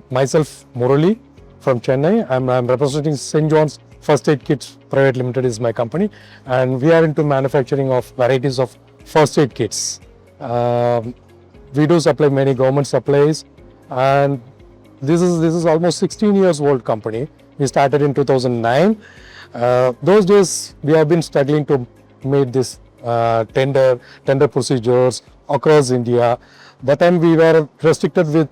Myself, Murali from Chennai. I'm representing St. John's First Aid Kits Private Limited is my company, and we are into manufacturing of varieties of first aid kits. We do supply many government supplies, and this is almost 16 years old company. We started in 2009. Those days we have been struggling to make this tender procedures across India. That time we were restricted with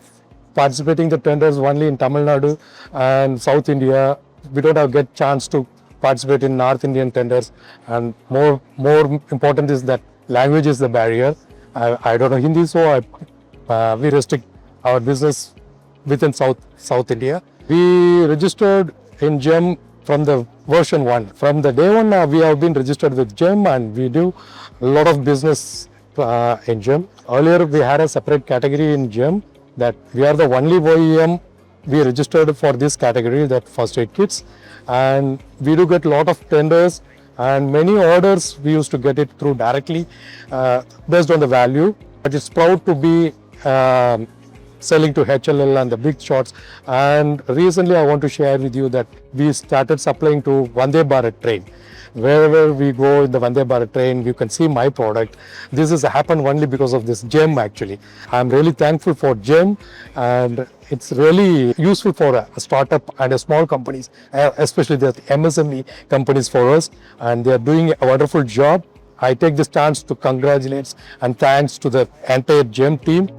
participating the tenders only in Tamil Nadu and South India. We don't have get chance to participate in North Indian tenders, and more important is that language is the barrier. I don't know Hindi, so we restrict our business within South India. We registered in GEM from the version 1. From the day 1, we have been registered with GEM, and we do a lot of business in GEM. Earlier, we had a separate category in GEM that we are the only OEM we registered for this category, that first aid kits, and we do get a lot of tenders, and many orders we used to get it through directly based on the value. But it's proud to be selling to HLL and the big shots. And recently I want to share with you that we started supplying to Vande Bharat train. Wherever we go in the Vande Bharat train, you can see my product. This has happened only because of this GEM actually. I'm really thankful for GEM, and it's really useful for a startup and a small companies, especially the MSME companies for us, and they are doing a wonderful job. I take this chance to congratulate and thanks to the entire GEM team.